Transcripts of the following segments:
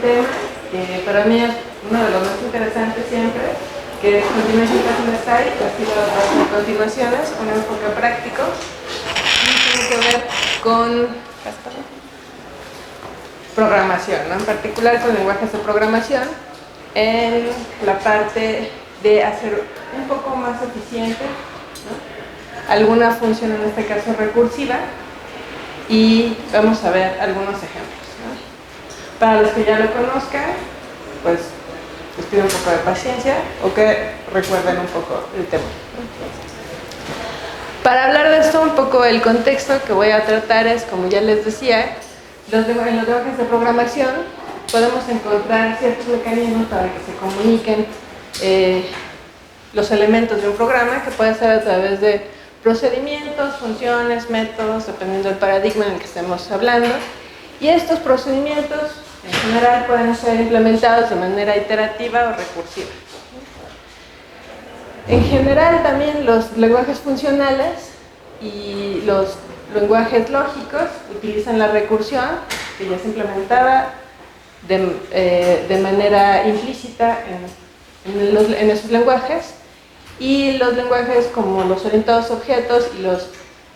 tema que para mí es uno de los más interesantes siempre, que es Continuation Pattern Style, estilo de continuaciones, un enfoque práctico, y tiene que ver con programación, ¿no? En particular con lenguajes de programación, en la parte de hacer un poco más eficiente, ¿no?, alguna función, en este caso recursiva, y vamos a ver algunos ejemplos, ¿no? Para los que ya lo conozcan, pues les pido un poco de paciencia o que recuerden un poco el tema. Para hablar de esto, un poco el contexto que voy a tratar es, como ya les decía, en los lenguajes de programación podemos encontrar ciertos mecanismos para que se comuniquen los elementos de un programa, que puede ser a través de procedimientos, funciones, métodos, dependiendo del paradigma en el que estemos hablando. Y estos procedimientos, en general, pueden ser implementados de manera iterativa o recursiva. En general, también los lenguajes funcionales y los lenguajes lógicos utilizan la recursión, que ya se implementaba de manera implícita en esos lenguajes, y los lenguajes como los orientados a objetos y los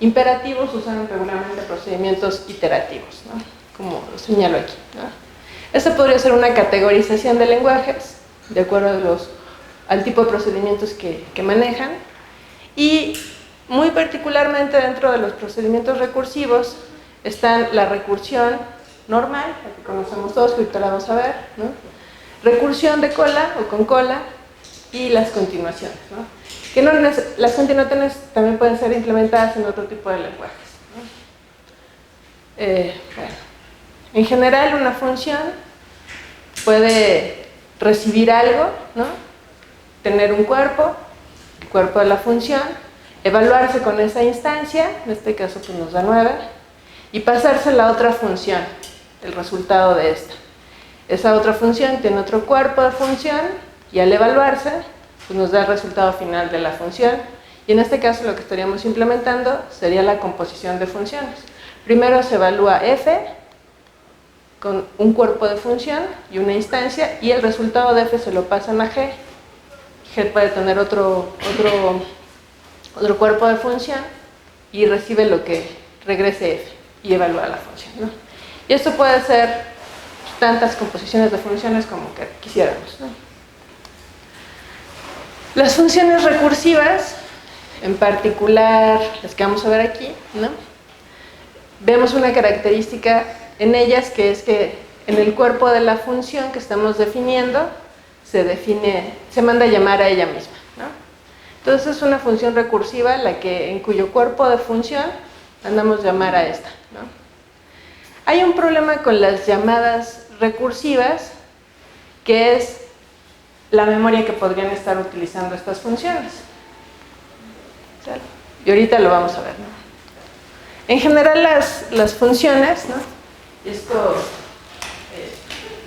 imperativos usan regularmente procedimientos iterativos, ¿no?, como lo señalo aquí, ¿no? Esta podría ser una categorización de lenguajes de acuerdo al tipo de procedimientos que manejan, y muy particularmente dentro de los procedimientos recursivos están la recursión normal, la que conocemos todos, que ahorita la vamos a ver, ¿no?, recursión de cola o con cola, y las continuaciones, ¿no? Que las continuaciones también pueden ser implementadas en otro tipo de lenguajes, ¿no? Bueno, en general, una función puede recibir algo, ¿no?, tener un cuerpo, el cuerpo de la función, evaluarse con esa instancia, en este caso pues nos da 9, y pasarse a la otra función, el resultado de esta. Esa otra función tiene otro cuerpo de función, y al evaluarse pues nos da el resultado final de la función, y en este caso lo que estaríamos implementando sería la composición de funciones. Primero se evalúa f con un cuerpo de función y una instancia, y el resultado de f se lo pasan a g. G puede tener otro cuerpo de función y recibe lo que regrese f y evalúa la función, ¿no? Y esto puede ser tantas composiciones de funciones como que quisiéramos, ¿no? Las funciones recursivas, en particular las que vamos a ver aquí, ¿no?, vemos una característica en ellas, que es que en el cuerpo de la función que estamos definiendo se manda a llamar a ella misma, ¿no? Entonces es una función recursiva en cuyo cuerpo de función mandamos llamar a esta, ¿no? Hay un problema con las llamadas recursivas, que es la memoria que podrían estar utilizando estas funciones. ¿Sale? Y ahorita lo vamos a ver, ¿no? En general las funciones, ¿no?, esto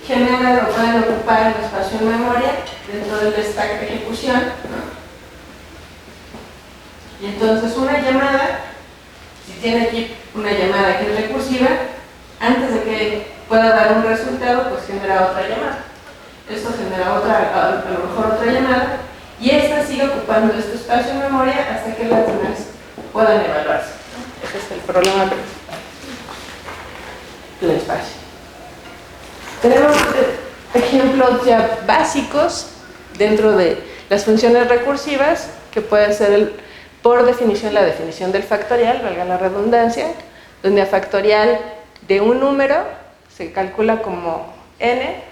generan o pueden ocupar el espacio en memoria dentro del stack de ejecución, ¿no? Y entonces una llamada, si tiene aquí una llamada que es recursiva, antes de que pueda dar un resultado, pues genera otra llamada. Esto genera a lo mejor otra llamada, y esta sigue ocupando este espacio en memoria hasta que las demás puedan evaluarse, ¿no? Ese es el problema principal del espacio. Tenemos ejemplos ya básicos dentro de las funciones recursivas, que puede ser por definición la definición del factorial, valga la redundancia, donde a factorial de un número se calcula como n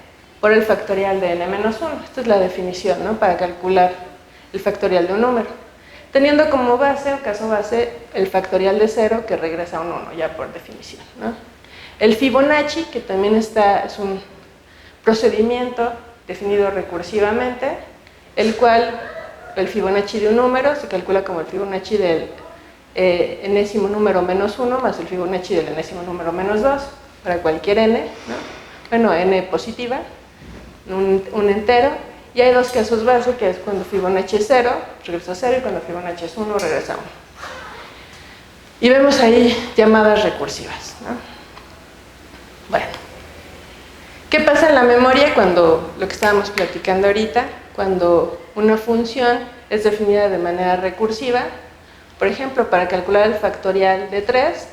por el factorial de n-1. Esta es la definición, ¿no?, para calcular el factorial de un número, teniendo como base o caso base el factorial de 0, que regresa a un 1 ya por definición, ¿no? El Fibonacci, que también es un procedimiento definido recursivamente, el cual el Fibonacci de un número se calcula como el Fibonacci del enésimo número menos 1 más el Fibonacci del enésimo número menos 2 para cualquier n, ¿no? Bueno, n positiva, un entero, y hay dos casos base, que es cuando Fibonacci es 0, regresa a 0, y cuando Fibonacci es 1, regresa a 1. Y vemos ahí llamadas recursivas, ¿no? Bueno, ¿Qué pasa en la memoria cuando, lo que estábamos platicando ahorita, cuando una función es definida de manera recursiva? Por ejemplo, para calcular el factorial de 3,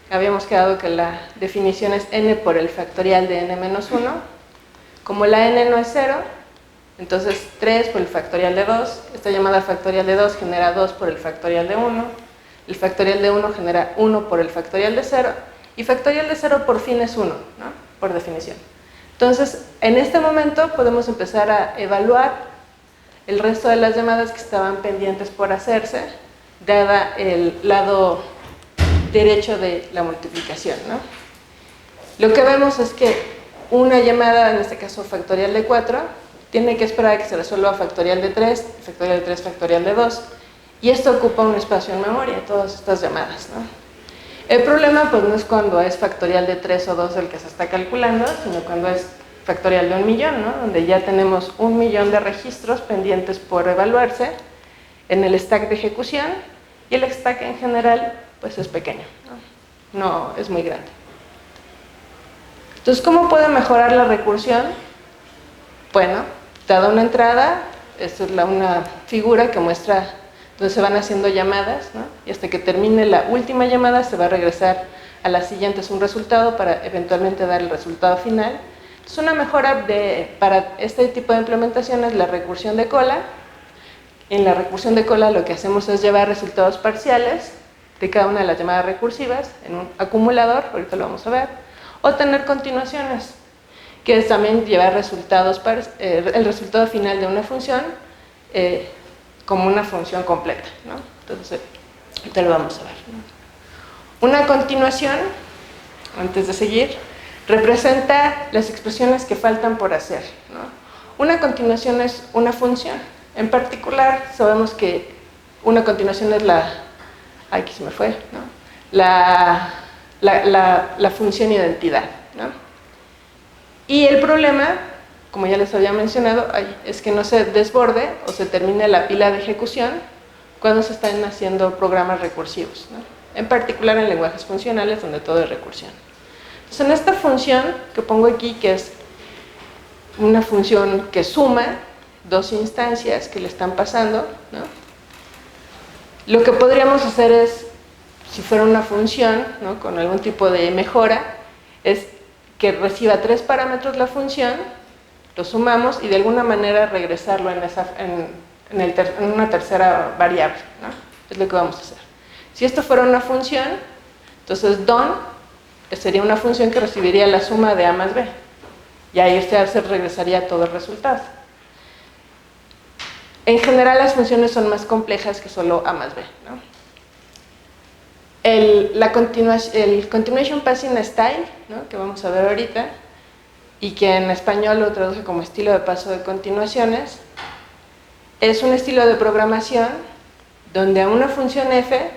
habíamos quedado que la definición es n por el factorial de n menos 1. Como la n no es 0, entonces 3 por el factorial de 2, esta llamada factorial de 2 genera 2 por el factorial de 1, el factorial de 1 genera 1 por el factorial de 0, y factorial de 0 por fin es 1, ¿no? Por definición. Entonces, en este momento podemos empezar a evaluar el resto de las llamadas que estaban pendientes por hacerse, dada el lado derecho de la multiplicación, ¿no? Lo que vemos es que una llamada, en este caso factorial de 4, tiene que esperar a que se resuelva factorial de 3, factorial de 3, factorial de 2, y esto ocupa un espacio en memoria, todas estas llamadas, ¿no? El problema pues no es cuando es factorial de 3 o 2 el que se está calculando, sino cuando es factorial de 1.000.000, ¿no? Donde ya tenemos 1.000.000 de registros pendientes por evaluarse en el stack de ejecución, y el stack en general pues es pequeño, no es muy grande. Entonces, ¿cómo puedo mejorar la recursión? Bueno, dada una entrada, esta es una figura que muestra donde se van haciendo llamadas, ¿no? Y hasta que termine la última llamada se va a regresar a las siguientes un resultado para eventualmente dar el resultado final. Entonces, una mejora para este tipo de implementación es la recursión de cola. En la recursión de cola lo que hacemos es llevar resultados parciales de cada una de las llamadas recursivas en un acumulador, ahorita lo vamos a ver, o tener continuaciones, que es también llevar resultados el resultado final de una función como una función completa, ¿no? Entonces, ahorita lo vamos a ver, ¿no? Una continuación, antes de seguir, representa las expresiones que faltan por hacer, ¿no? Una continuación es una función. En particular, sabemos que una continuación es aquí se me fue, ¿no? La función identidad, ¿no? Y el problema, como ya les había mencionado, es que no se desborde o se termine la pila de ejecución cuando se están haciendo programas recursivos, ¿no? En particular en lenguajes funcionales donde todo es recursión. Entonces, en esta función que pongo aquí, que es una función que suma dos instancias que le están pasando, ¿no? Lo que podríamos hacer es, si fuera una función, ¿no? Con algún tipo de mejora, es que reciba 3 parámetros la función, lo sumamos y de alguna manera regresarlo en una tercera variable, ¿no? Es lo que vamos a hacer. Si esto fuera una función, entonces don sería una función que recibiría la suma de a más b, y ahí se regresaría todo el resultado. En general las funciones son más complejas que solo a más b, ¿no? El continuation passing style, ¿no? Que vamos a ver ahorita, y que en español lo traduce como estilo de paso de continuaciones, es un estilo de programación donde a una función f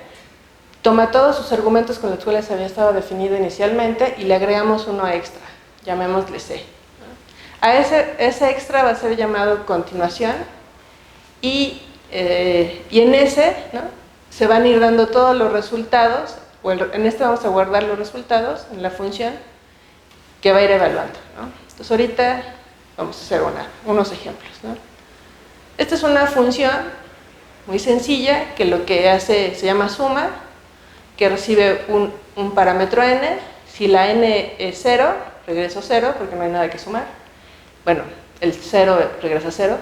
toma todos sus argumentos con los cuales había estado definido inicialmente y le agregamos uno extra, llamémosle c, ¿no? A ese extra va a ser llamado continuación, y en ese, ¿no? Se van a ir dando todos los resultados, o en este vamos a guardar los resultados en la función que va a ir evaluando, ¿no? Entonces ahorita vamos a hacer unos ejemplos, ¿no? Esta es una función muy sencilla que lo que hace se llama suma, que recibe un parámetro n. Si la n es 0, regreso 0 porque no hay nada que sumar. Bueno, el 0 regresa 0.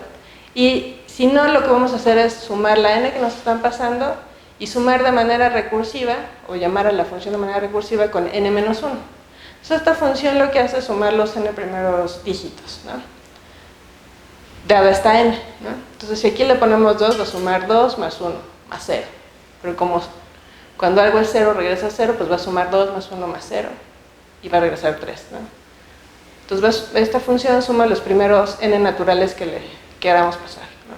Y si no, lo que vamos a hacer es sumar la n que nos están pasando y sumar de manera recursiva, o llamar a la función de manera recursiva con n menos 1. Entonces esta función lo que hace es sumar los n primeros dígitos, ¿no? Dada esta n, ¿no? Entonces si aquí le ponemos 2, va a sumar 2 más 1, más 0. Pero como cuando algo es 0 regresa 0, pues va a sumar 2 más 1 más 0 y va a regresar 3, ¿no? Entonces esta función suma los primeros n naturales que le queramos pasar, ¿no?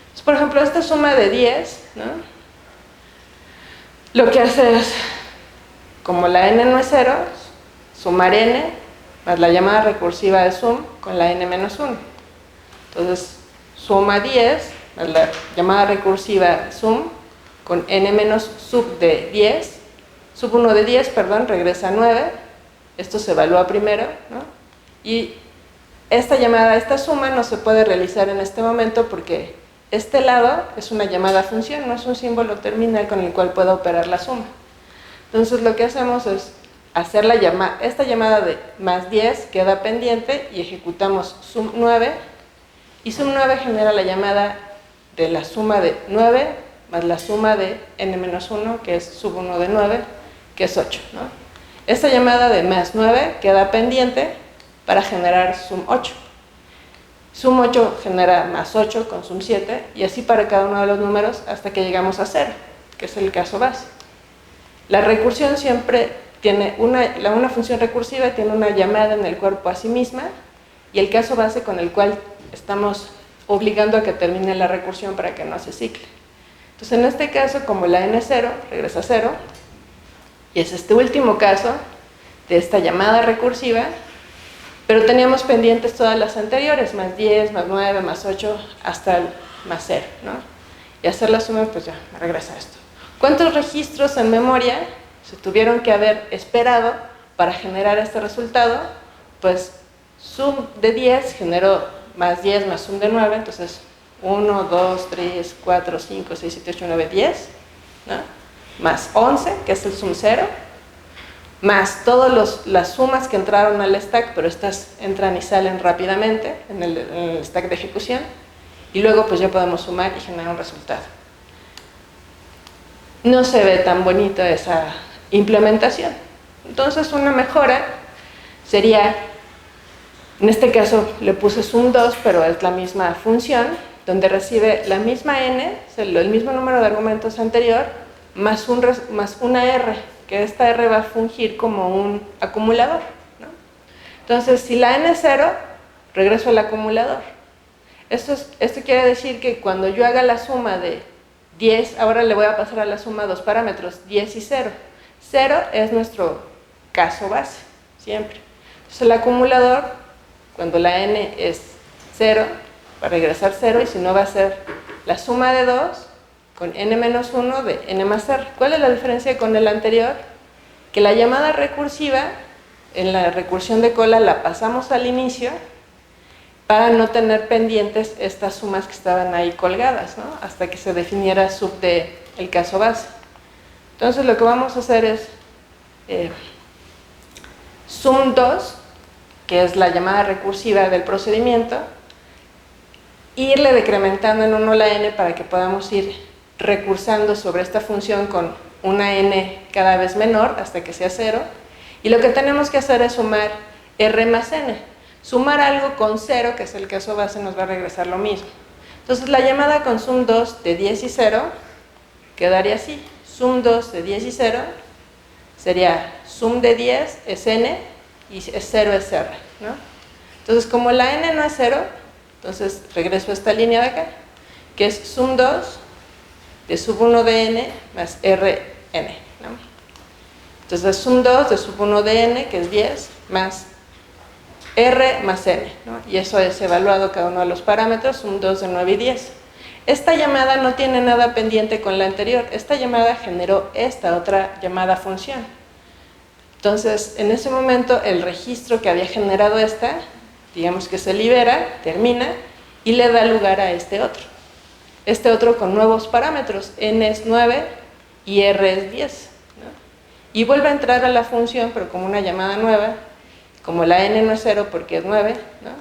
Entonces, por ejemplo, esta suma de 10, ¿no? Lo que hace es, como la n no es 0, sumar n más la llamada recursiva de sum con la n menos 1. Entonces, suma 10 más la llamada recursiva sum con n menos sub de 10, sub 1 de 10, perdón, regresa a 9. Esto se evalúa primero, ¿no? Y esta suma no se puede realizar en este momento porque este lado es una llamada a función, no es un símbolo terminal con el cual pueda operar la suma. Entonces lo que hacemos es hacer esta llamada de más 10 queda pendiente y ejecutamos sum 9, y sum 9 genera la llamada de la suma de 9 más la suma de n-1, que es sub 1 de 9, que es 8, ¿no? Esta llamada de más 9 queda pendiente para generar sum 8. Sum 8 genera más 8 con sum 7, y así para cada uno de los números hasta que llegamos a 0, que es el caso base. La recursión siempre tiene una función recursiva tiene una llamada en el cuerpo a sí misma, y el caso base con el cual estamos obligando a que termine la recursión para que no se cicle. Entonces, en este caso, como la n0 regresa a 0, y es este último caso de esta llamada recursiva, pero teníamos pendientes todas las anteriores, más 10, más 9, más 8, hasta el más 0, ¿no? Y hacer la suma, pues ya, me regresa esto. ¿Cuántos registros en memoria se tuvieron que haber esperado para generar este resultado? Pues sum de 10 generó más 10 más sum de 9, entonces 1, 2, 3, 4, 5, 6, 7, 8, 9, 10, ¿no? Más 11, que es el sum 0, más todas las sumas que entraron al stack, pero estas entran y salen rápidamente en el stack de ejecución, y luego pues ya podemos sumar y generar un resultado. No se ve tan bonita esa implementación. Entonces una mejora sería, en este caso le puse sum 2, pero es la misma función, donde recibe la misma n, el mismo número de argumentos anterior, más una r, que esta r va a fungir como un acumulador, ¿no? Entonces, si la n es 0, regreso al acumulador. Esto quiere decir que cuando yo haga la suma de 10, ahora le voy a pasar a la suma dos parámetros, 10 y 0. 0 es nuestro caso base, siempre. Entonces, el acumulador, cuando la n es 0, va a regresar 0, y si no va a ser la suma de 2 con n-1 de n más r. ¿Cuál es la diferencia con el anterior? Que la llamada recursiva, en la recursión de cola, la pasamos al inicio para no tener pendientes estas sumas que estaban ahí colgadas, ¿no? Hasta que se definiera sub de el caso base. Entonces lo que vamos a hacer es sum 2, que es la llamada recursiva del procedimiento, irle decrementando en 1 la n para que podamos ir recursando sobre esta función con una n cada vez menor hasta que sea 0, y lo que tenemos que hacer es sumar r más n. Sumar algo con 0, que es el caso base, nos va a regresar lo mismo. Entonces la llamada con sum 2 de 10 y 0 quedaría así. Sum 2 de 10 y 0 sería sum de 10 es n y 0 es r, ¿no? Entonces, como la n no es 0, entonces regreso a esta línea de acá, que es sum 2 de sub 1 de n más rn, ¿no? Entonces, sum 2 de sub 1 de n, que es 10, más r más n, ¿no? Y eso es evaluado cada uno de los parámetros, sum 2 de 9 y 10. Esta llamada no tiene nada pendiente con la anterior. Esta llamada generó esta otra llamada función. Entonces, en ese momento, el registro que había generado esta, digamos que se libera, termina, y le da lugar a este otro. Este otro con nuevos parámetros, n es 9 y r es 10, ¿no? Y vuelve a entrar a la función, pero como una llamada nueva, como la n no es 0 porque es 9, ¿no?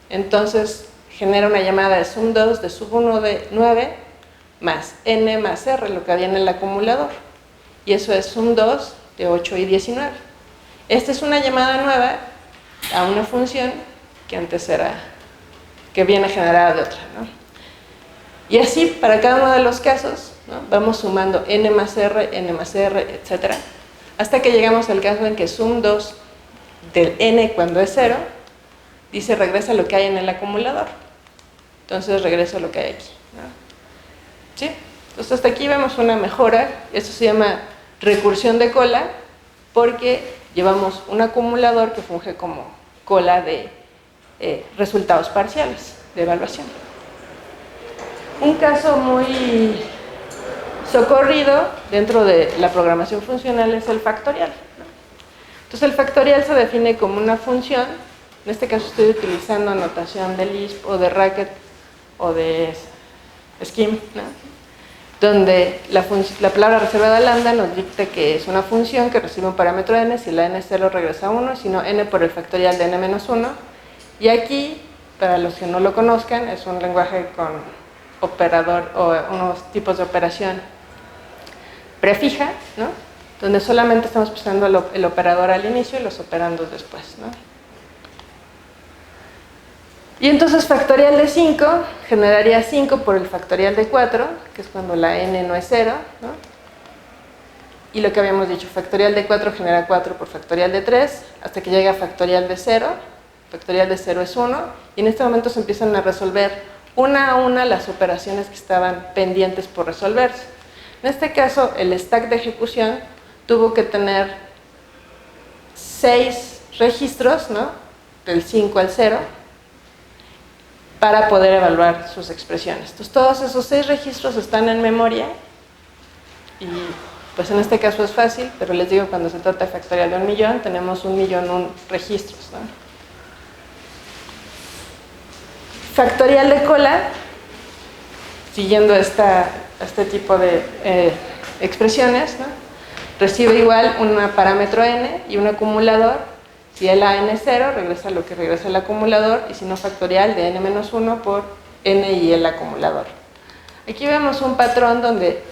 Entonces genera una llamada de sum 2 de sub 1 de 9 más n más r, lo que había en el acumulador, y eso es sum 2 de 8 y 19. Esta es una llamada nueva a una función que antes era, que viene generada de otra, ¿no? Y así para cada uno de los casos, ¿no? Vamos sumando n más r, etc., hasta que llegamos al caso en que sum 2 del n cuando es 0, dice regresa lo que hay en el acumulador. Entonces regreso lo que hay aquí, ¿no? ¿Sí? Entonces hasta aquí vemos una mejora. Esto se llama recursión de cola, porque llevamos un acumulador que funge como cola de resultados parciales de evaluación. Un caso muy socorrido dentro de la programación funcional es el factorial, ¿no? Entonces el factorial se define como una función, en este caso estoy utilizando notación de Lisp o de Racket o de Scheme, ¿no? Donde la palabra reservada lambda nos dicta que es una función que recibe un parámetro n, si la n es 0 regresa a 1, si no n por el factorial de n-1, y aquí, para los que no lo conozcan, es un lenguaje con operador o unos tipos de operación prefija, ¿no? Donde solamente estamos pasando el operador al inicio y los operandos después, ¿no? Y entonces factorial de 5 generaría 5 por el factorial de 4, que es cuando la n no es 0, ¿no? Y lo que habíamos dicho, factorial de 4 genera 4 por factorial de 3, hasta que llega a factorial de 0, factorial de 0 es 1, y en este momento se empiezan a resolver una a una las operaciones que estaban pendientes por resolverse. En este caso, el stack de ejecución tuvo que tener 6 registros, ¿no? Del 5 al 0, para poder evaluar sus expresiones. Entonces, todos esos 6 registros están en memoria y pues en este caso es fácil, pero les digo, cuando se trata de factorial de 1.000.000, tenemos 1.000.001 registros, ¿no? Factorial de cola, siguiendo este tipo de expresiones, ¿no? Recibe igual un parámetro n y un acumulador. Si el a n es 0, regresa lo que regresa el acumulador, y si no, factorial de n-1 por n y el acumulador. Aquí vemos un patrón donde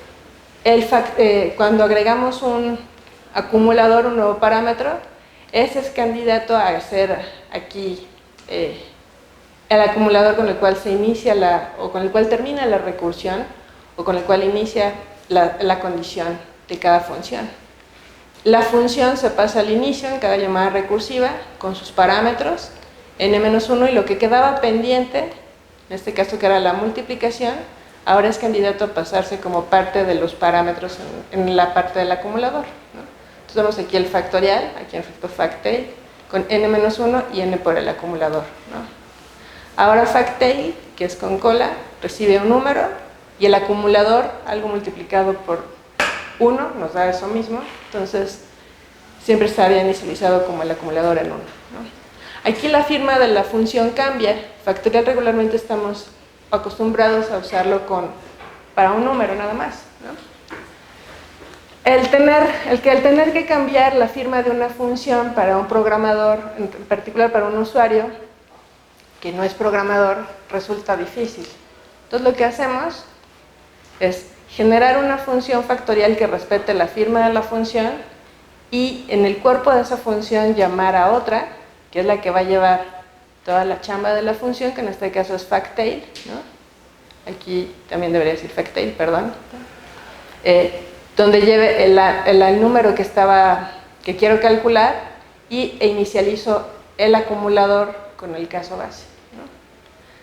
cuando agregamos un acumulador, un nuevo parámetro, ese es candidato a ser aquí el acumulador con el cual se inicia o con el cual termina la recursión, o con el cual inicia la condición de cada función. La función se pasa al inicio en cada llamada recursiva con sus parámetros n-1, y lo que quedaba pendiente, en este caso que era la multiplicación, ahora es candidato a pasarse como parte de los parámetros en la parte del acumulador, ¿no? Entonces vemos aquí el factorial, aquí en efecto factail, con n-1 y n por el acumulador, ¿no? Ahora factail, que es con cola, recibe un número, y el acumulador, algo multiplicado por 1, nos da eso mismo, entonces siempre estaría inicializado como el acumulador en 1, ¿no? Aquí la firma de la función cambia. Factorial regularmente estamos acostumbrados a usarlo para un número nada más, ¿no? Al tener que cambiar la firma de una función para un programador, en particular para un usuario que no es programador, resulta difícil. Entonces lo que hacemos es generar una función factorial que respete la firma de la función, y en el cuerpo de esa función llamar a otra, que es la que va a llevar toda la chamba de la función, que en este caso es factail, ¿no? Aquí también debería decir factail, perdón, donde lleve el número que quiero calcular, e inicializo el acumulador con el caso base, ¿no?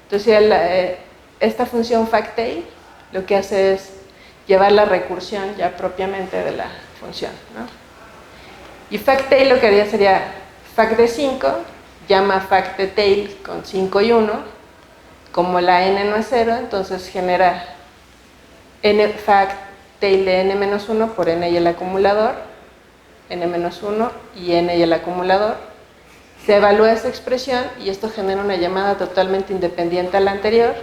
Entonces esta función factail lo que hace es llevar la recursión ya propiamente de la función, ¿no? Y factail lo que haría sería fact de 5, llama fact de tail con 5 y 1, como la n no es 0, entonces genera factail de n-1 por n y el acumulador, n-1 y n y el acumulador. Se evalúa esa expresión y esto genera una llamada totalmente independiente a la anterior,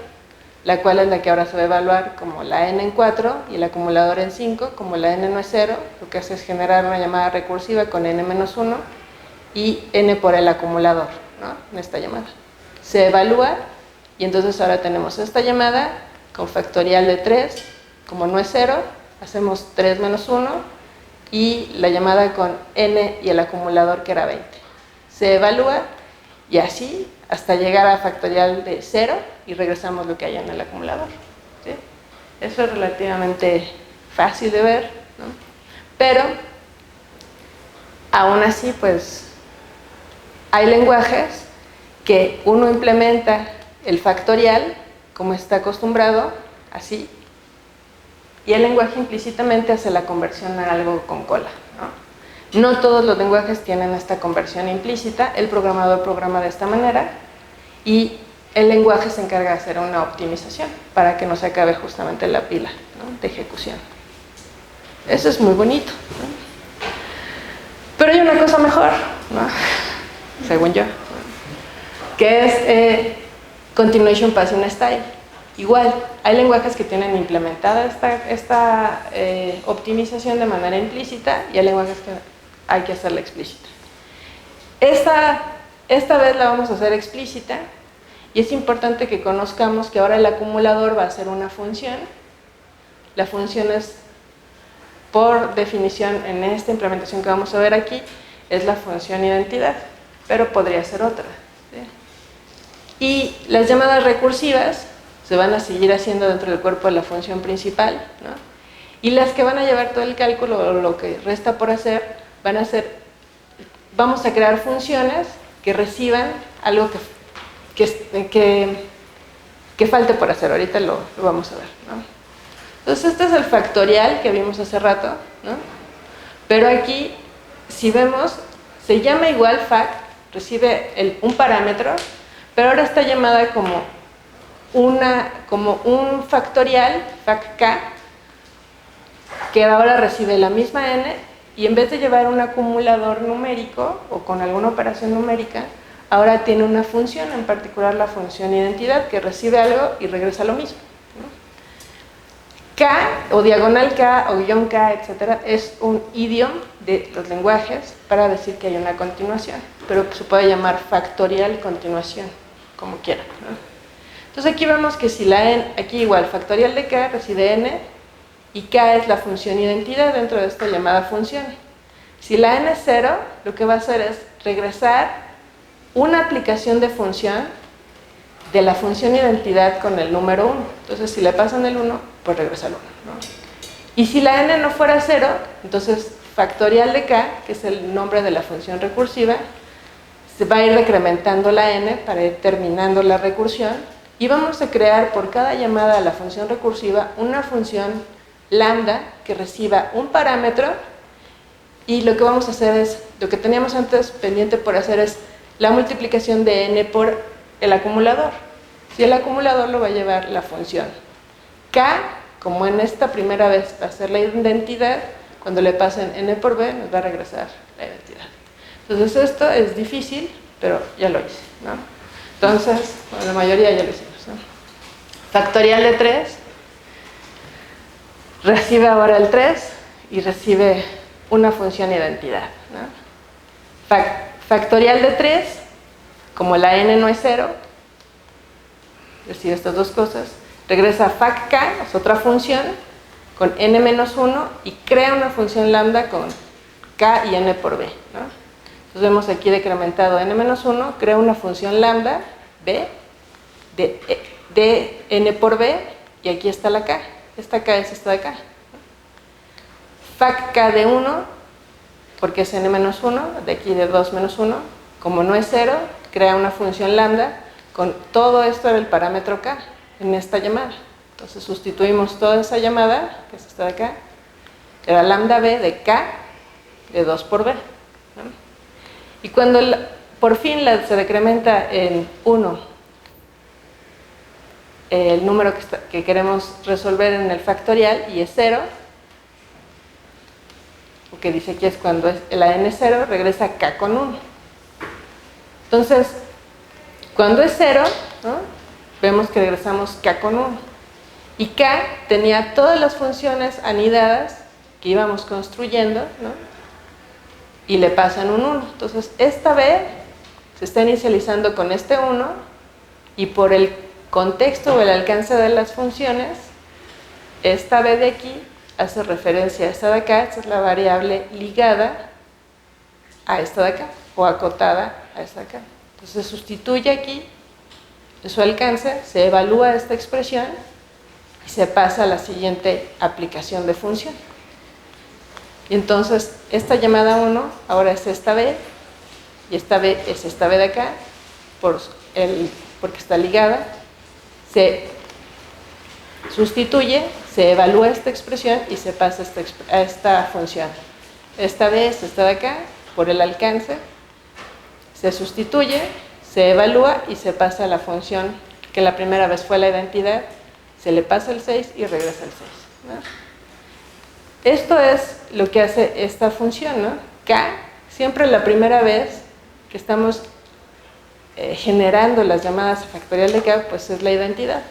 la cual es la que ahora se va a evaluar como la n en 4 y el acumulador en 5, como la n no es 0, lo que hace es generar una llamada recursiva con n-1 y n por el acumulador, ¿no? En esta llamada. Se evalúa y entonces ahora tenemos esta llamada con factorial de 3, como no es 0, hacemos 3 menos 1 y la llamada con n y el acumulador que era 20. Se evalúa y así hasta llegar a factorial de 0 y regresamos lo que hay en el acumulador, ¿sí? Eso es relativamente fácil de ver, ¿no? Pero aún así pues hay lenguajes que uno implementa el factorial como está acostumbrado, así, y el lenguaje implícitamente hace la conversión a algo con cola, ¿no? No todos los lenguajes tienen esta conversión implícita, el programador programa de esta manera y el lenguaje se encarga de hacer una optimización para que no se acabe justamente la pila, ¿no? De ejecución. Eso es muy bonito, ¿no? Pero hay una cosa mejor, ¿no? Según yo, que es Continuation Passing Style. Igual, hay lenguajes que tienen implementada esta optimización de manera implícita y hay lenguajes que hay que hacerla explícita. Esta vez la vamos a hacer explícita y es importante que conozcamos que ahora el acumulador va a ser una función. La función es, por definición, en esta implementación que vamos a ver aquí, es la función identidad, pero podría ser otra, ¿sí? Y las llamadas recursivas se van a seguir haciendo dentro del cuerpo de la función principal, ¿no? Y las que van a llevar todo el cálculo, o lo que resta por hacer, van a ser, vamos a crear funciones que reciban algo que falte por hacer. Ahorita lo vamos a ver, ¿no? Entonces este es el factorial que vimos hace rato, ¿no? Pero aquí, si vemos, se llama igual fact, recibe un parámetro, pero ahora está llamada como un factorial, fact k, que ahora recibe la misma n, y en vez de llevar un acumulador numérico o con alguna operación numérica, ahora tiene una función, en particular la función identidad, que recibe algo y regresa lo mismo, ¿no? K o diagonal K o guión K, etcétera, es un idiom de los lenguajes para decir que hay una continuación, pero se puede llamar factorial continuación, como quieran, ¿no? Entonces aquí vemos que si la n, aquí igual, factorial de K recibe n y K es la función identidad dentro de esta llamada función. Si la n es 0, lo que va a hacer es regresar una aplicación de función de la función identidad con el número 1. Entonces si le pasan el 1, pues regresa el 1, ¿no? Y si la n no fuera 0, entonces factorial de K, que es el nombre de la función recursiva, se va a ir decrementando la n para ir terminando la recursión. Y vamos a crear por cada llamada a la función recursiva una función lambda que reciba un parámetro, y lo que vamos a hacer es, lo que teníamos antes pendiente por hacer es la multiplicación de n por el acumulador. Si el acumulador lo va a llevar la función k, como en esta primera vez va a ser la identidad, cuando le pasen n por b nos va a regresar la identidad. Entonces esto es difícil, pero ya lo hice, ¿no? Entonces, bueno, la mayoría ya lo hicimos, ¿no? Factorial de 3 recibe ahora el 3 y recibe una función identidad, ¿no? Factorial de 3, como la n no es 0, recibe estas dos cosas, regresa fact k, es otra función, con n menos 1 y crea una función lambda con k y n por b, ¿no? Entonces vemos aquí decrementado n-1, crea una función lambda b de n por b, y aquí está la k. Esta k es esta de acá. Fact k de 1, porque es n-1, de aquí de 2 menos 1, como no es 0, crea una función lambda con todo esto del parámetro k en esta llamada. Entonces sustituimos toda esa llamada, que es esta de acá, era lambda b de k de 2 por b, ¿no? Y cuando por fin se decrementa en 1 el número que queremos resolver en el factorial y es 0, lo que dice aquí es cuando es la n 0, regresa k con 1. Entonces, cuando es 0, ¿no?, vemos que regresamos k con 1. Y k tenía todas las funciones anidadas que íbamos construyendo, ¿no?, y le pasan un 1. Entonces, esta b se está inicializando con este 1 y por el contexto o el alcance de las funciones, esta b de aquí hace referencia a esta de acá. Esta es la variable ligada a esta de acá o acotada a esta de acá. Entonces, se sustituye aquí en su alcance, se evalúa esta expresión y se pasa a la siguiente aplicación de función. Y entonces, esta llamada 1 ahora es esta b, y esta b es esta b de acá, porque está ligada, se sustituye, se evalúa esta expresión y se pasa a esta función. Esta b es esta de acá, por el alcance, se sustituye, se evalúa y se pasa a la función que la primera vez fue la identidad, se le pasa el 6 y regresa el 6, ¿no? Esto es lo que hace esta función, ¿no? K Siempre la primera vez que estamos generando las llamadas a factorial de K, pues es la identidad.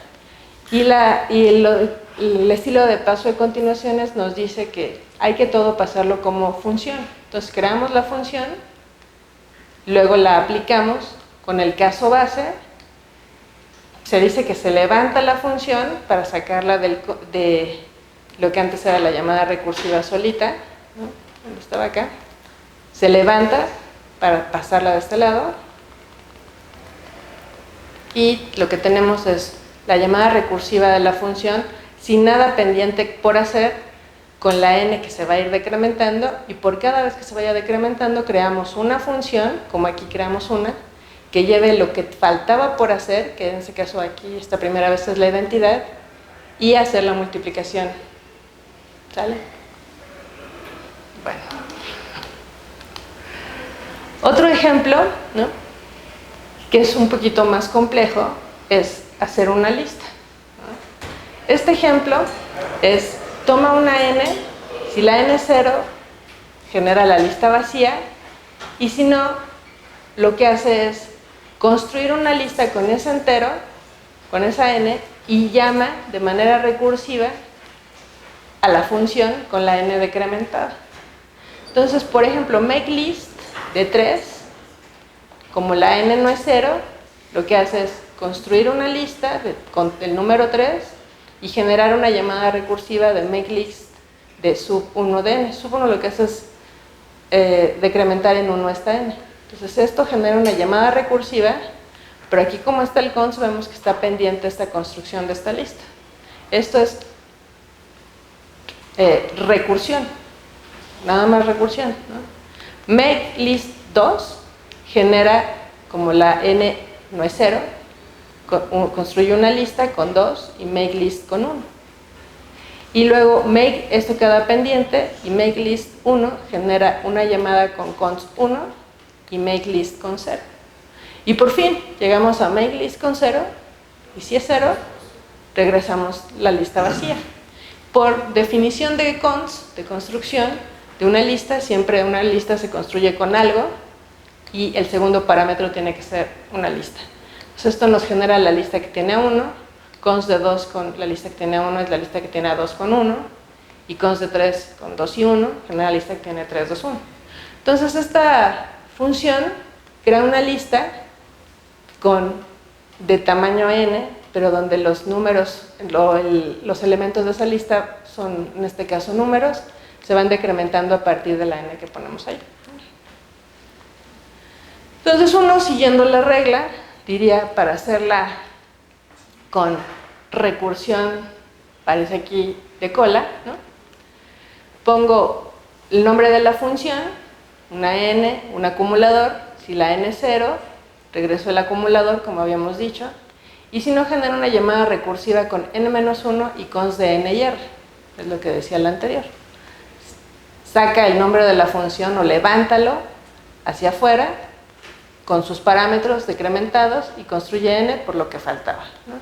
Y el estilo de paso de continuaciones nos dice que hay que todo pasarlo como función. Entonces creamos la función, luego la aplicamos con el caso base. Se dice que se levanta la función para sacarla de lo que antes era la llamada recursiva solita, ¿no? Donde estaba acá. Se levanta para pasarla de este lado. Y lo que tenemos es la llamada recursiva de la función sin nada pendiente por hacer, con la n que se va a ir decrementando, y por cada vez que se vaya decrementando creamos una función, como aquí creamos una, que lleve lo que faltaba por hacer, que en este caso aquí esta primera vez es la identidad, y hacer la multiplicación. ¿Sale? Bueno. Otro ejemplo, ¿no?, que es un poquito más complejo, es hacer una lista, ¿no? Este ejemplo es, toma una n, si la n es 0, genera la lista vacía, y si no, lo que hace es construir una lista con ese entero, con esa n, y llama de manera recursiva a la función con la n decrementada. Entonces, por ejemplo, makeList de 3, como la n no es 0, lo que hace es construir una lista con el número 3 y generar una llamada recursiva de makeList de sub1 de n. Sub1 lo que hace es decrementar en 1 esta n. Entonces esto genera una llamada recursiva, pero aquí como está el cons, vemos que está pendiente esta construcción de esta lista. Esto es recursión, nada más recursión, ¿no? Makelist 2 genera, como la n no es 0, construye una lista con 2 y makeList con 1. Y luego make, esto queda pendiente, y makeList 1 genera una llamada con cons 1 y makeList con 0. Y por fin llegamos a makeList con 0, y si es 0, regresamos la lista vacía. Por definición de cons, de construcción de una lista, siempre una lista se construye con algo, y el segundo parámetro tiene que ser una lista. Entonces esto nos genera la lista que tiene a 1, cons de 2 con la lista que tiene a 1 es la lista que tiene a 2 con 1, y cons de 3 con 2 y 1 genera la lista que tiene 3, 2, 1. Entonces esta función crea una lista de tamaño n, pero donde los números, los elementos de esa lista son, en este caso, números, se van decrementando a partir de la n que ponemos ahí. Entonces uno, siguiendo la regla, diría, para hacerla con recursión, parece aquí de cola, ¿no?, pongo el nombre de la función, una n, un acumulador. Si la n es 0, regreso el acumulador, como habíamos dicho, y si no, genero una llamada recursiva con n-1 y cons de n y r, es lo que decía la anterior. Saca el nombre de la función o levántalo hacia afuera con sus parámetros decrementados y construye n por lo que faltaba, ¿no?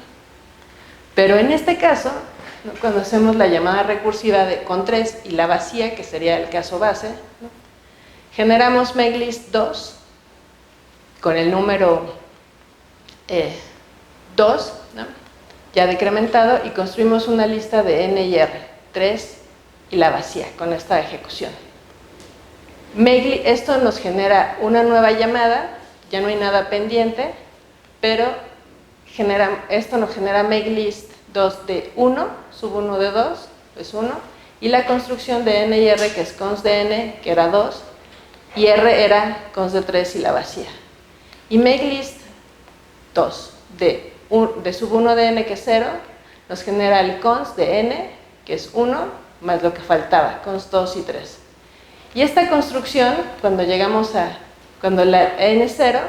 Pero en este caso, ¿no?, cuando hacemos la llamada recursiva con 3 y la vacía, que sería el caso base, ¿no?, generamos makeList 2 con el número 2, ¿no?, ya decrementado, y construimos una lista de n y r, 3 y la vacía, con esta ejecución. Esto nos genera una nueva llamada, ya no hay nada pendiente, pero esto nos genera makeList 2 de 1, sub 1 de 2, es 1, y la construcción de n y r, que es cons de n, que era 2, y r era cons de 3 y la vacía. Y makeList 2 de sub 1 de n, que es 0, nos genera el cons de n, que es 1, más lo que faltaba, cons 2 y 3. Y esta construcción, cuando la n es 0,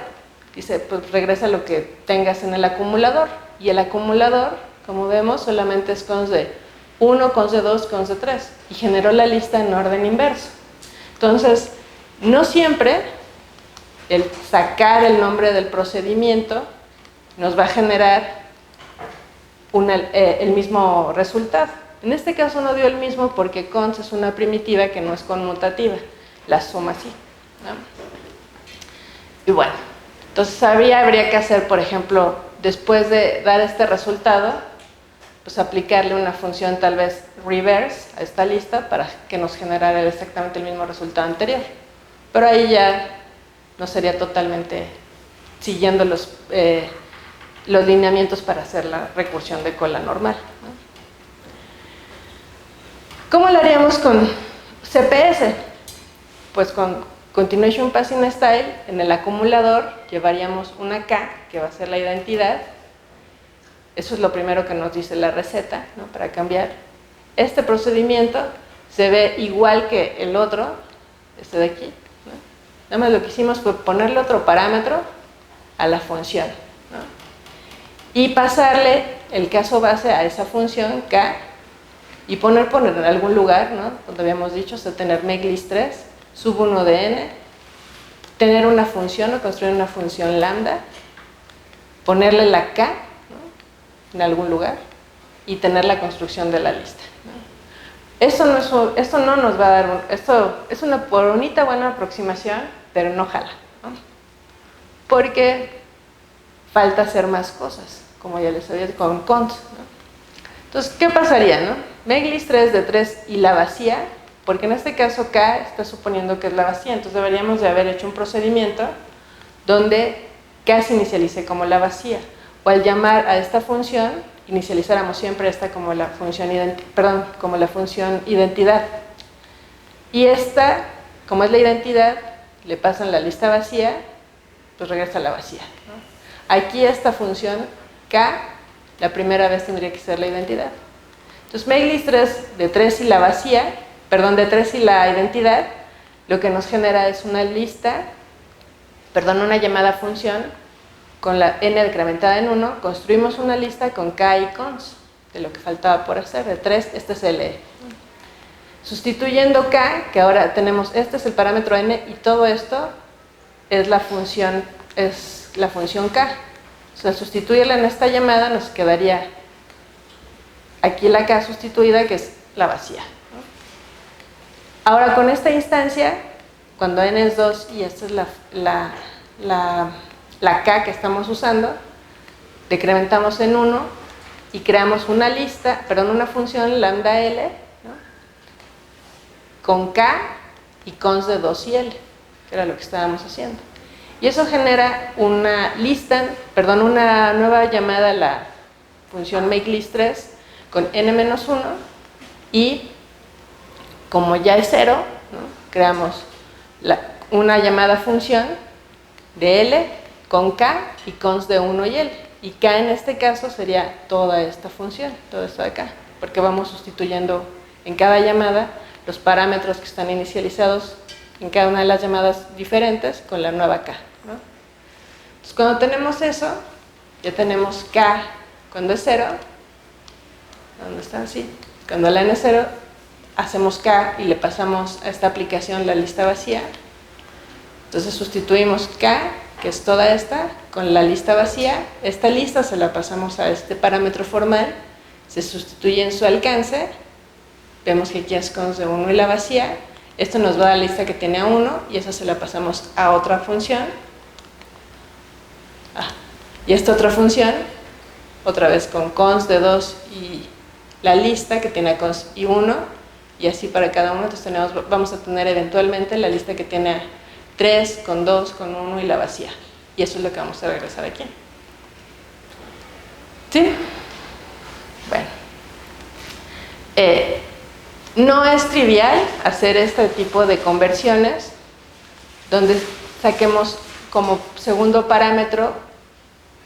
dice, pues regresa lo que tengas en el acumulador, y el acumulador, como vemos, solamente es cons de 1, cons de 2, cons de 3, y generó la lista en orden inverso. Entonces, no siempre el sacar el nombre del procedimiento nos va a generar el mismo resultado. En este caso no dio el mismo porque cons es una primitiva que no es conmutativa, la suma sí. ¿no? Y bueno, entonces habría que hacer, por ejemplo, después de dar este resultado, pues aplicarle una función tal vez reverse a esta lista para que nos generara exactamente el mismo resultado anterior. Pero ahí ya no sería totalmente siguiendo los lineamientos para hacer la recursión de cola normal, ¿no? ¿Cómo lo haríamos con CPS? Pues con Continuation Passing Style, en el acumulador llevaríamos una K, que va a ser la identidad. Eso es lo primero que nos dice la receta, ¿no? Para cambiar. Este procedimiento se ve igual que el otro, este de aquí, ¿no? Nada más lo que hicimos fue ponerle otro parámetro a la función, ¿no? Y pasarle el caso base a esa función K y poner en algún lugar, ¿no? Donde habíamos dicho, o sea, tener makeList3, sub1 de n, tener una función o construir una función lambda, ponerle la K, ¿no? En algún lugar y tener la construcción de la lista, ¿no? Esto no nos va a dar, esto es una bonita, buena aproximación, pero no jala, ¿no? Porque falta hacer más cosas, como ya les había dicho, con cons, ¿no? Entonces, ¿qué pasaría, no? makeList3 de 3 y la vacía, porque en este caso K está suponiendo que es la vacía, entonces deberíamos de haber hecho un procedimiento donde K se inicialice como la vacía, o al llamar a esta función, inicializáramos siempre esta como la función, como la función identidad. Y esta, como es la identidad, le pasan la lista vacía, pues regresa a la vacía, ¿no? Aquí esta función K, la primera vez tendría que ser la identidad. Entonces, makeList3 de 3 y la vacía, de 3 y la identidad, lo que nos genera es una lista, una llamada función con la n decrementada en 1, construimos una lista con K y cons, de lo que faltaba por hacer, de 3, este es el E. Sustituyendo K, que ahora tenemos, este es el parámetro n y todo esto es la función K. O sea, al sustituirla en esta llamada nos quedaría aquí la K sustituida, que es la vacía, ¿no? Ahora con esta instancia, cuando n es 2 y esta es la K que estamos usando, decrementamos en 1 y creamos una lista, una función lambda L, ¿no? Con K y cons de 2 y L, que era lo que estábamos haciendo. Y eso genera una lista, una nueva llamada a la función makeList3 con n-1 y como ya es 0, ¿no? Creamos una llamada función de L con K y cons de 1 y L. Y K en este caso sería toda esta función, todo esto de acá, porque vamos sustituyendo en cada llamada los parámetros que están inicializados en cada una de las llamadas diferentes con la nueva K, ¿no? Entonces, cuando tenemos eso, ya tenemos K cuando es 0, ¿dónde está? Sí, cuando la n es 0, hacemos K y le pasamos a esta aplicación la lista vacía. Entonces sustituimos K, que es toda esta, con la lista vacía. Esta lista se la pasamos a este parámetro formal, se sustituye en su alcance, vemos que aquí es cons de 1 y la vacía. Esto nos va a dar la lista que tiene a 1 y esa se la pasamos a otra función. Y esta otra función, otra vez con cons de 2 y la lista que tiene a cons y 1, y así para cada uno. Entonces vamos a tener eventualmente la lista que tiene a 3, con 2, con 1 y la vacía. Y eso es lo que vamos a regresar aquí. ¿Sí? Bueno. No es trivial hacer este tipo de conversiones donde saquemos como segundo parámetro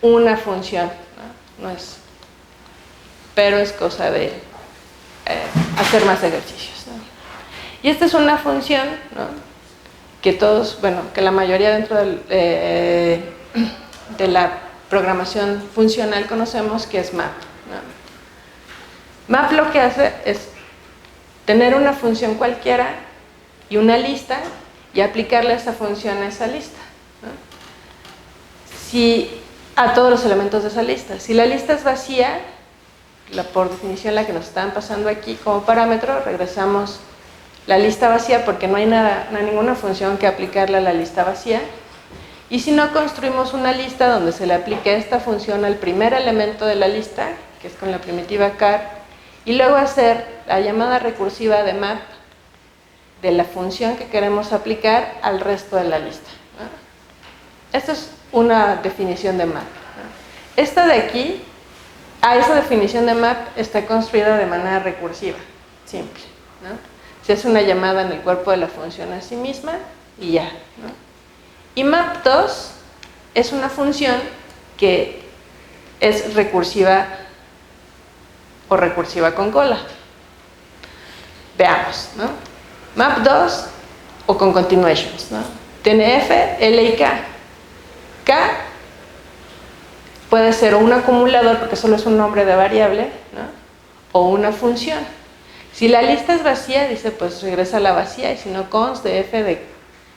una función, ¿no? No es, pero es cosa de hacer más ejercicios, ¿no? Y esta es una función, ¿no? Que todos, que la mayoría dentro de la programación funcional conocemos, que es map, ¿no? Map lo que hace es tener una función cualquiera y una lista y aplicarle esa función a esa lista, ¿no? A todos los elementos de esa lista. Si la lista es vacía, por definición la que nos están pasando aquí como parámetro, regresamos la lista vacía porque no hay nada, no hay ninguna función que aplicarle a la lista vacía. Y si no, construimos una lista donde se le aplique esta función al primer elemento de la lista, que es con la primitiva car, y luego hacer la llamada recursiva de map de la función que queremos aplicar al resto de la lista, ¿no? Esta es una definición de map, ¿no? Esta de aquí, esa definición de map está construida de manera recursiva, simple, ¿no? Se hace una llamada en el cuerpo de la función a sí misma y ya, ¿no? Y map2 es una función que es recursiva o recursiva con cola. Veamos, ¿no? Map2 o con continuations, ¿no? Tiene f, l y k. K puede ser un acumulador porque solo es un nombre de variable, ¿no? O una función. Si la lista es vacía, dice pues regresa a la vacía, y si no, const de f de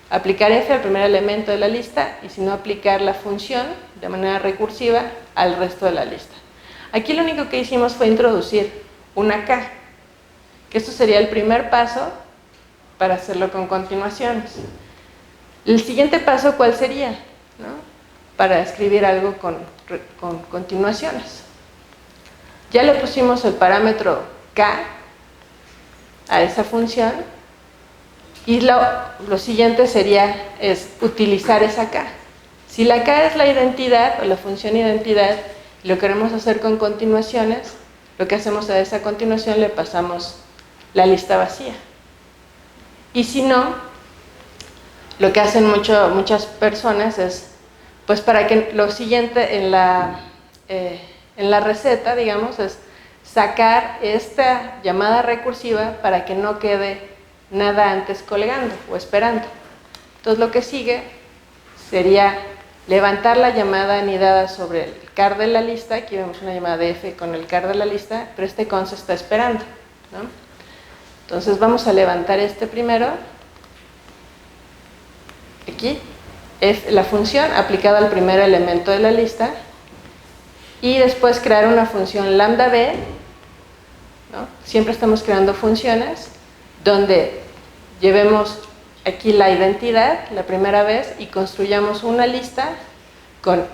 aplicar f al primer elemento de la lista, y si no, aplicar la función de manera recursiva al resto de la lista. Aquí lo único que hicimos fue introducir una k, que esto sería el primer paso para hacerlo con continuaciones. El siguiente paso, ¿cuál sería? ¿No? Para escribir algo con continuaciones. Ya le pusimos el parámetro k a esa función, y lo siguiente es utilizar esa k. Si la k es la identidad o la función identidad y lo queremos hacer con continuaciones, lo que hacemos a esa continuación le pasamos la lista vacía. Y si no, lo que hacen muchas personas es, pues para que lo siguiente en la receta, digamos, es sacar esta llamada recursiva para que no quede nada antes colgando o esperando. Entonces lo que sigue sería levantar la llamada anidada sobre el car de la lista. Aquí vemos una llamada de f con el car de la lista, pero este const está esperando, ¿no? Entonces vamos a levantar este primero. Aquí es la función aplicada al primer elemento de la lista, y después crear una función lambda b, ¿no? Siempre estamos creando funciones donde llevemos aquí la identidad la primera vez y construyamos una lista con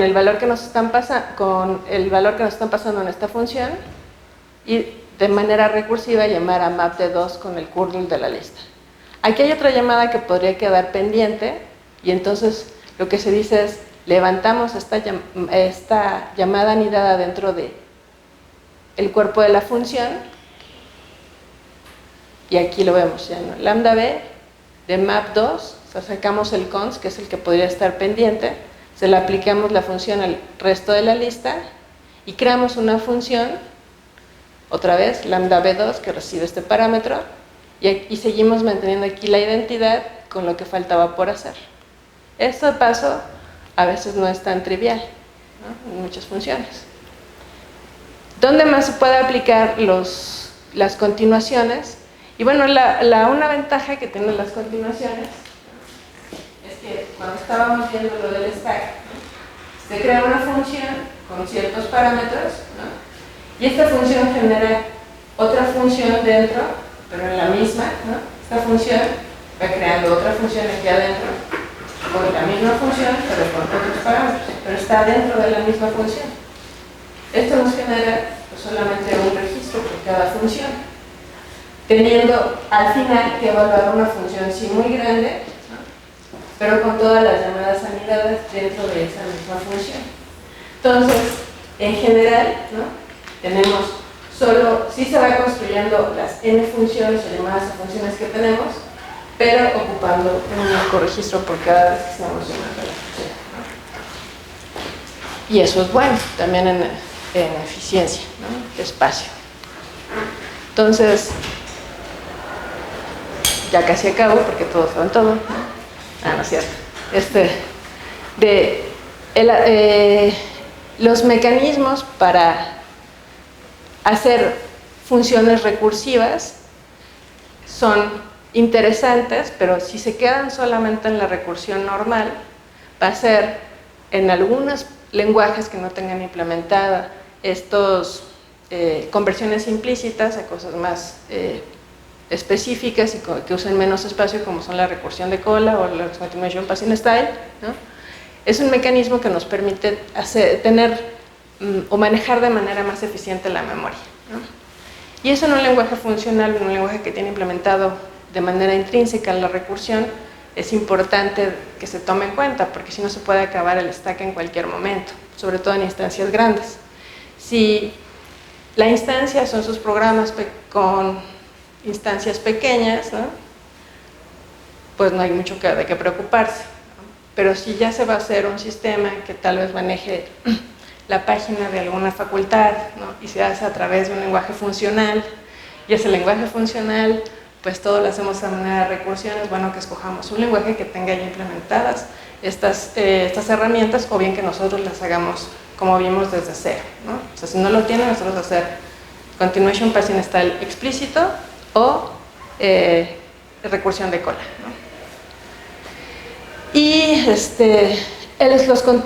el valor que nos están pasando, en esta función, y de manera recursiva llamar a map de 2 con el kernel de la lista. Aquí hay otra llamada que podría quedar pendiente, y entonces lo que se dice es levantamos esta llamada anidada dentro de el cuerpo de la función. Y aquí lo vemos ya, ¿no? Lambda b de map2, o sea, sacamos el const, que es el que podría estar pendiente, se le aplicamos la función al resto de la lista y creamos una función, otra vez, lambda b2, que recibe este parámetro, y seguimos manteniendo aquí la identidad con lo que faltaba por hacer. Este paso a veces no es tan trivial, ¿no? En muchas funciones. ¿Dónde más se puede aplicar las continuaciones? Y bueno, una ventaja que tienen las continuaciones es que cuando estábamos viendo lo del stack, ¿no? Se crea una función con ciertos parámetros, ¿no? Y esta función genera otra función dentro, pero en la misma, ¿no? Esta función va creando otra función aquí adentro con la misma función, pero con otros parámetros, pero está dentro de la misma función. Esto nos genera pues, solamente un registro por cada función, teniendo al final que evaluar una función sí muy grande, ¿no? Pero con todas las llamadas anidadas dentro de esa misma función. Entonces, en general, ¿no? Tenemos sí se va construyendo las n funciones o llamadas a funciones que tenemos, pero ocupando un único registro por cada vez que estamos llamando a la función, ¿no? Y eso es bueno, también en eficiencia, ¿no? De espacio. Entonces, ya casi acabo porque todo fue en todo, ¿no? No es cierto. Los mecanismos para hacer funciones recursivas son interesantes, pero si se quedan solamente en la recursión normal, va a ser en algunos lenguajes que no tengan implementada estos conversiones implícitas a cosas más específicas y que usen menos espacio, como son la recursión de cola o la continuation passing style, ¿no? Es un mecanismo que nos permite tener o manejar de manera más eficiente la memoria, ¿no? Y eso en un lenguaje funcional, en un lenguaje que tiene implementado de manera intrínseca la recursión, es importante que se tome en cuenta, porque si no se puede acabar el stack en cualquier momento, sobre todo en instancias grandes. Si la instancia son sus programas con instancias pequeñas, ¿no? Pues no hay mucho de qué preocuparse, ¿no? Pero si ya se va a hacer un sistema que tal vez maneje la página de alguna facultad, ¿no? Y se hace a través de un lenguaje funcional, y ese lenguaje funcional, pues todo lo hacemos de manera de recursión, es bueno que escojamos un lenguaje que tenga ya implementadas estas herramientas, o bien que nosotros las hagamos como vimos desde cero, ¿no? O sea, si no lo tienen, nosotros hacer continuation passing style explícito o recursión de cola, ¿no? Y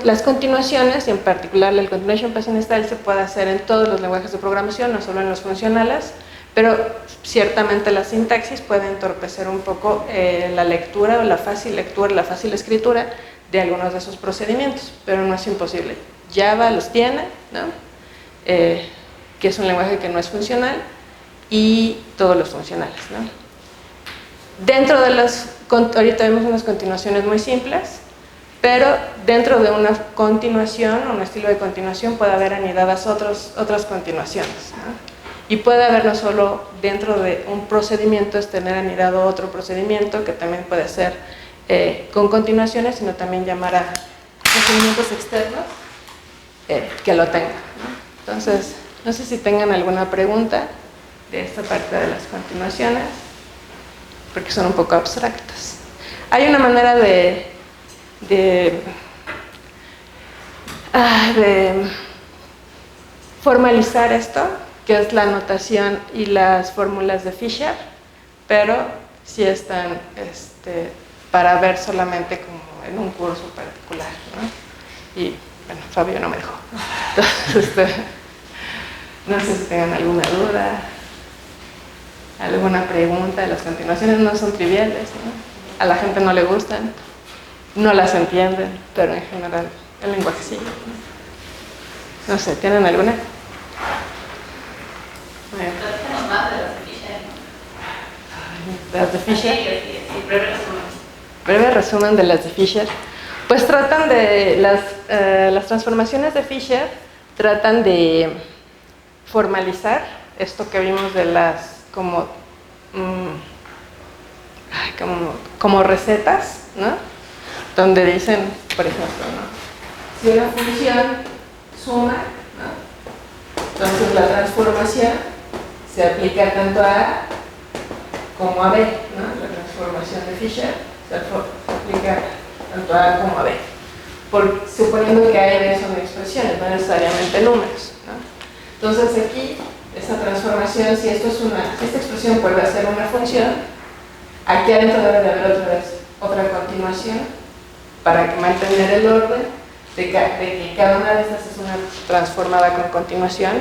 las continuaciones, y en particular el continuation passing style, se puede hacer en todos los lenguajes de programación, no solo en los funcionales, pero ciertamente la sintaxis puede entorpecer un poco la lectura o la fácil lectura, la fácil escritura de algunos de esos procedimientos, pero no es imposible. Java los tiene, ¿no? Que es un lenguaje que no es funcional, y todos los funcionales, ¿no? Dentro de ahorita vemos unas continuaciones muy simples, pero dentro de una continuación, un estilo de continuación, puede haber anidadas otras continuaciones, ¿no? Y puede haber no solo dentro de un procedimiento es tener anidado otro procedimiento, que también puede ser con continuaciones, sino también llamar a procedimientos externos que lo tengan, ¿no? Entonces, no sé si tengan alguna pregunta de esta parte de las continuaciones, porque son un poco abstractas. Hay una manera de formalizar esto, que es la notación y las fórmulas de Fisher, pero sí están para ver solamente como en un curso particular, ¿no? Y bueno, Fabio no me dejó. Entonces, no sé si tengan alguna duda, alguna pregunta. Las continuaciones no son triviales, ¿no? A la gente no le gustan, no las entienden, pero en general el lenguaje sí, ¿no? No sé, ¿tienen alguna? Platícanos más de las de Fisher, ¿no? Las de Fisher. Sí, breve resumen. Breve resumen de las de Fisher. Pues tratan de las transformaciones de Fisher, tratan de formalizar esto que vimos de las como recetas, ¿no? Donde dicen, por ejemplo, ¿no? Si una función suma, ¿no? Entonces la transformación se aplica tanto a A como a B, ¿no? La transformación de Fisher se aplica tanto a A como a B, suponiendo que A y B son expresiones, no necesariamente números, ¿no? Entonces aquí, esta transformación, si esta expresión vuelve a ser una función, aquí adentro debe de haber otra continuación para mantener el orden de que cada una de estas es una transformada con continuación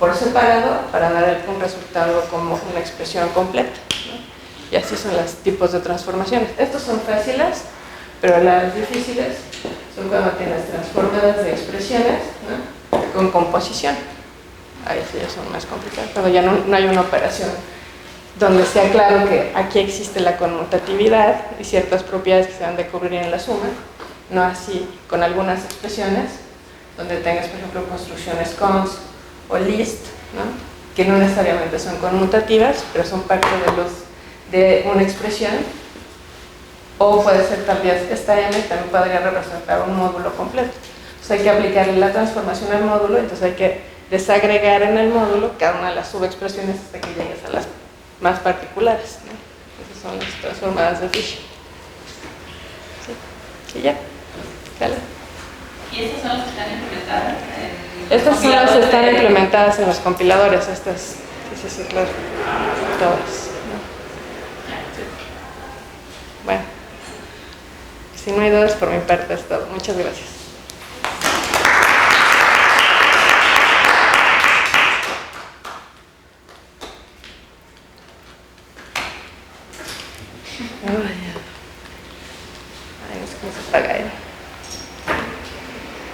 por separado para dar un resultado como una expresión completa, ¿no? Y así son los tipos de transformaciones. Estos son fáciles, pero las difíciles son cuando tienes transformadas de expresiones, ¿no? Con composición. Ahí sí ya son más complicadas, cuando ya no hay una operación donde sea claro que aquí existe la conmutatividad y ciertas propiedades que se van a descubrir en la suma, no así con algunas expresiones donde tengas, por ejemplo, construcciones cons o list, ¿no? Que no necesariamente son conmutativas, pero son parte de una expresión, o puede ser también esta M también podría representar un módulo completo. Entonces hay que aplicarle la transformación al módulo, entonces hay que desagregar en el módulo cada una de las subexpresiones hasta que llegues a las más particulares, ¿no? Esas son las transformadas de Fisher. Sí, ya. Dale. ¿Y estas son las que están implementadas? Estas son las que están implementadas en los compiladores, estas, sí, claro, todas, ¿no? Bueno, si no hay dudas por mi parte es todo. Muchas gracias.